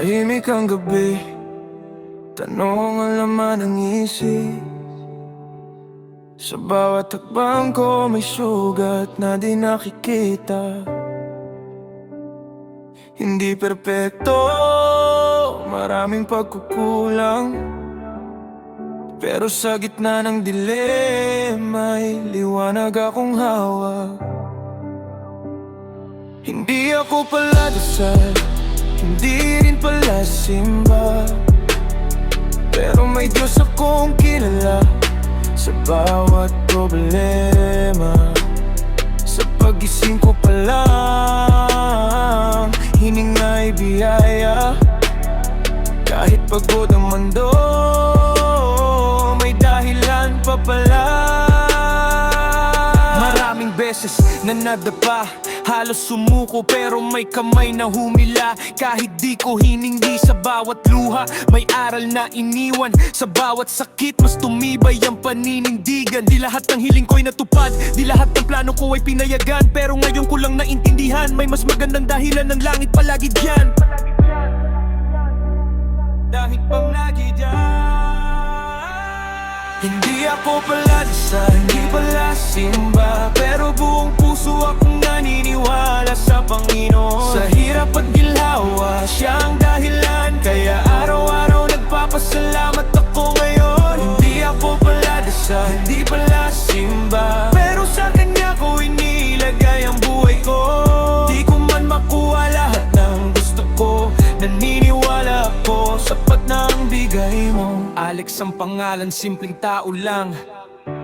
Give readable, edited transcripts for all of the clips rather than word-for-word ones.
Tahimik ang gabi, tanong ang laman ng isip. Sa bawat hakbang ko may sugat na di nakikita. Hindi perpekto, maraming pagkukulang, pero sa gitna ng dilim may liwanag akong hawak. Hindi ako pala dasal, hindi rin pala simba, pero may Diyos akong kilala sa bawat problema. Sa pagising ko pa lang, hininga'y biyaya. Kahit pagod ang mundo, may dahilan pa pala. Maraming beses na nadapa, halos sumuko pero may kamay na humila. Kahit di ko hinindi sa bawat luha, may aral na iniwan. Sa bawat sakit mas tumibay ang paninindigan. Di lahat ng hiling ko'y natupad, di lahat ng plano ko ay pinayagan, pero ngayon ko lang naintindihan, may mas magandang dahilan ng langit palagi dyan. Dahil pang lagi dyan. Hindi ako pala dasal, hindi pala simba, pero buong puso akong naniniwala sa Panginoon. Sa hirap at ginhawa, siya ang dahilan, kaya araw-araw nagpapasalamat ako ngayon. Hindi ako pala dasal, hindi pala simba, pero sa Kanya ko inilagay ang buhay ko. Di ko man makuha lahat ng gusto ko, naniniwala ako, sapat na ang bigay mo. Alex ang pangalan, simpleng tao lang,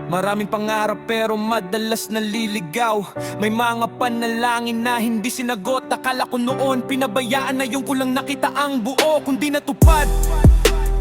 maraming pangarap pero madalas naliligaw. May mga panalangin na hindi sinagot, akala ko noon pinabayaan na yung kulang nakita ang buo. Kung di natupad,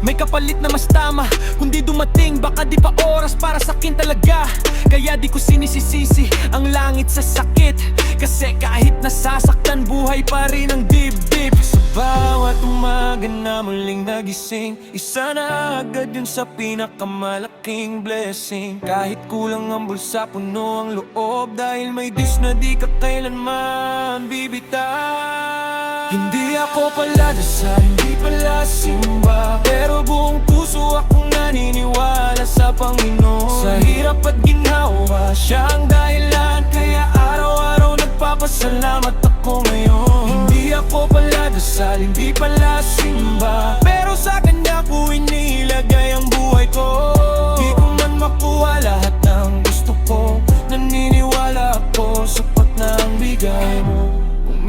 may kapalit na mas tama. Kung di dumating, baka di pa oras para sa'kin talaga. Kaya di ko sinisisisi ang langit sa sakit, kasi kahit nasasaktan, buhay pa rin ang dibdib. Sa bawat umaga na muling nagising, isa na agad yun sa pinakamalaking blessing. Kahit kulang ang bulsa, puno ang loob, dahil may Diyos na di ka kailanman bibitaw. Hindi ako pala dasal, hindi pala simba, pero buong puso akong naniniwala sa Panginoon. Sa hirap at ginhawa, siya ang dahilan, kaya araw-araw nagpapasalamat ako ngayon. Hindi ako pala dasal, hindi pala simba, pero sa Kanya ko inilagay ang buhay ko. Di ko man makuha lahat ng gusto ko, naniniwala ako, sapat na ang bigay mo.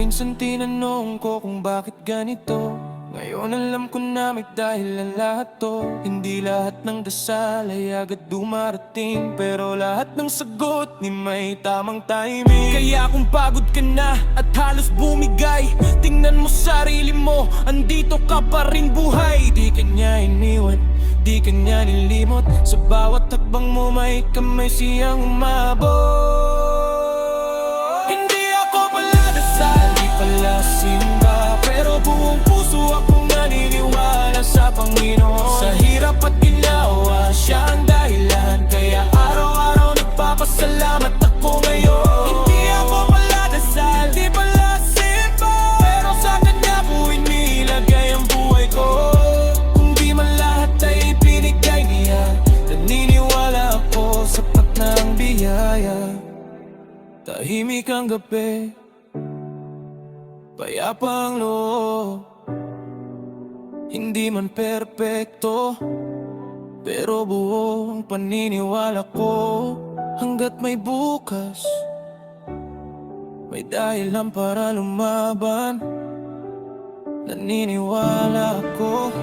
Minsan tinanong ko kung bakit ganito, ngayon alam ko na may dahilan lahat to. Hindi lahat ng dasal ay agad dumarating, pero lahat ng sagot ni may tamang timing. Kaya kung pagod ka na at halos bumigay, tingnan mo sarili mo, andito ka pa rin buhay. Di ka niya iniwan, di ka niya nilimot, sa bawat hakbang mo may kamay siyang umabot. Pala simba, pero buong puso akong naniniwala sa Panginoon. Sa hirap at ginawa, siya ang dahilan, kaya araw-araw nagpapasalamat ako ngayon. Hindi ako pala dasal, hindi pala simba, pero sa Kanya ko inilagay ang buhay ko. Kung di man lahat ay pinigay niya, naniniwala ako, sapat na ang biyaya. Tahimik ang gabi, payapa ang loob, hindi man perpekto, pero buo ang paniniwala ko. Hanggat may bukas, may dahilan para lumaban, naniniwala ako.